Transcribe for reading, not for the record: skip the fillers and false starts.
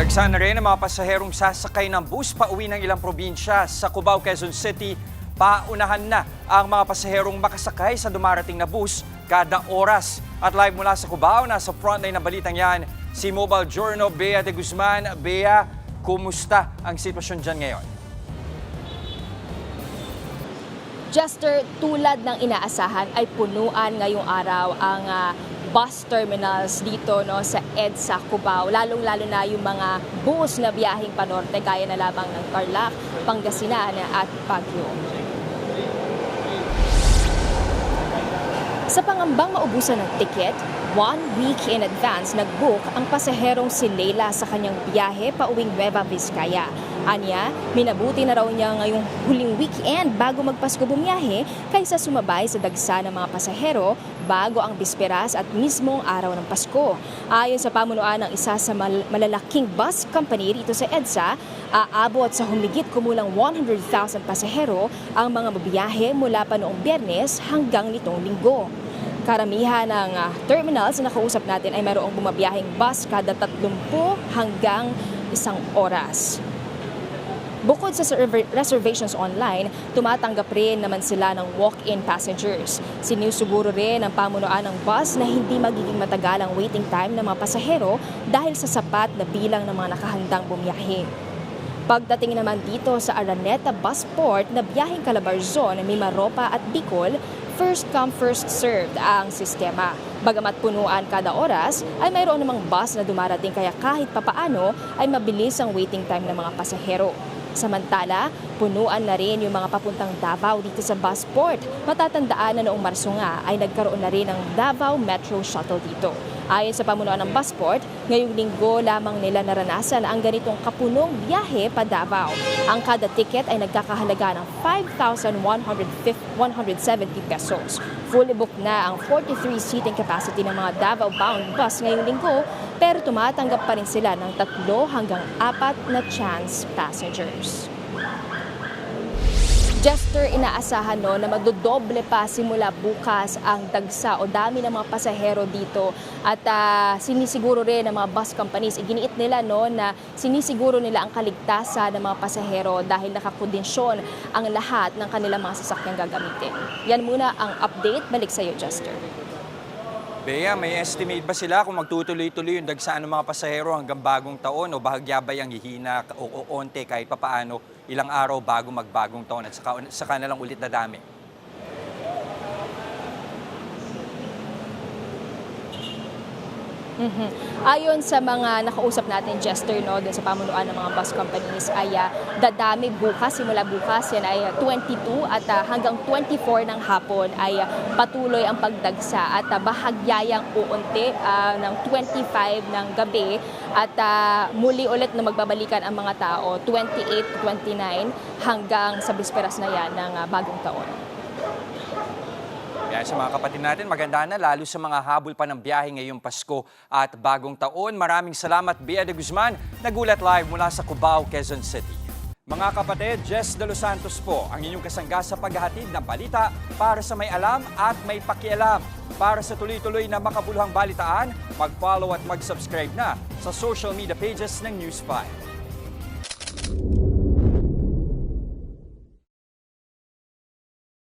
Dagsa na rin ang mga pasaherong sasakay ng bus pauwi ng ilang probinsya sa Cubao, Quezon City. Paunahan na ang mga pasaherong makasakay sa dumarating na bus kada oras. At live mula sa Cubao, nasa frontline ng balitang yan, si Mobile Journal Bea de Guzman. Bea, kumusta ang sitwasyon dyan ngayon? Jester, tulad ng inaasahan ay punuan ngayong araw ang bus terminals dito sa EDSA Cubao. Lalong-lalo na yung mga bus na biyaheng panorte gaya na lamang ng Tarlac, Pangasinan at Baguio. Sa pangambang maubusan ng tiket, 1 week in advance nag-book ang pasaherong si Leila sa kanyang biyahe pauwing Nueva Vizcaya. Anya, minabuti na raw niya ngayong huling weekend bago magpasko bumiyahe kaysa sumabay sa dagsa ng mga pasahero bago ang bisperas at mismong araw ng Pasko. Ayon sa pamunuan ng isa sa malalaking bus company rito sa EDSA, aabot sa humigit kumulang 100,000 pasahero ang mga mabiyahe mula pa noong Biyernes hanggang nitong Linggo. Karamihan ng terminals na nakausap natin ay mayroong bumabiyaheng bus kada 30 hanggang 1 oras. Bukod sa reservations online, tumatanggap rin naman sila ng walk-in passengers. Sinusuguro rin ng pamunuan ng bus na hindi magiging matagal ang waiting time ng mga pasahero dahil sa sapat na bilang ng mga nakahandang bumiyahe. Pagdating naman dito sa Araneta Busport na biyaheng Calabarzon, Mimaropa at Bicol, first come first served ang sistema. Bagamat punuan kada oras, ay mayroon namang bus na dumarating kaya kahit papaano ay mabilis ang waiting time ng mga pasahero. Samantala, punuan na rin yung mga papuntang Davao dito sa Busport. Matatandaan na noong Marso nga ay nagkaroon na rin ng Davao Metro Shuttle dito. Ayon sa pamunuan ng Busport, ngayong linggo lamang nila naranasan ang ganitong kapunong biyahe pa Davao. Ang kada ticket ay nagkakahalaga ng 5,170 pesos. Fully booked na ang 43 seating capacity ng mga Davao-bound bus ngayong linggo, pero tumatanggap pa rin sila ng 3 hanggang 4 na chance passengers. Jester, inaasahan na madodoble pa simula bukas ang dagsa o dami ng mga pasahero dito at sinisiguro rin ng mga bus companies, iginiit nila na sinisiguro nila ang kaligtasan ng mga pasahero dahil nakakondensyon ang lahat ng kanilang mga sasakyang gagamitin. Yan muna ang update. Balik sa iyo, Jester. Bea, may estimate ba sila kung magtutuloy-tuloy yung dagsaan ng mga pasahero hanggang bagong taon o bahagya ba yung hihina o onte kahit papaano ilang araw bago magbagong taon at saka na lang ulit dadami? Ayon sa mga nakausap natin, Jester, doon sa pamunuan ng mga bus companies ay dadami bukas, simula bukas yan ay 22 at hanggang 24 ng hapon ay patuloy ang pagdagsa at bahagyayang uunti ng 25 ng gabi at muli ulit na magbabalikan ang mga tao 28 29 hanggang sa bisperas na yan ng bagong taon. Yan sa mga kapatid natin, maganda na lalo sa mga habol pa ng biyahe ngayong Pasko at bagong taon. Maraming salamat, Bea de Guzman, nagulat live mula sa Cubao, Quezon City. Mga kapatid, Jess De Los Santos po, ang inyong kasangga sa paghahatid ng balita para sa may alam at may pakialam. Para sa tuloy-tuloy na makabuluhang balitaan, mag-follow at mag-subscribe na sa social media pages ng News 5.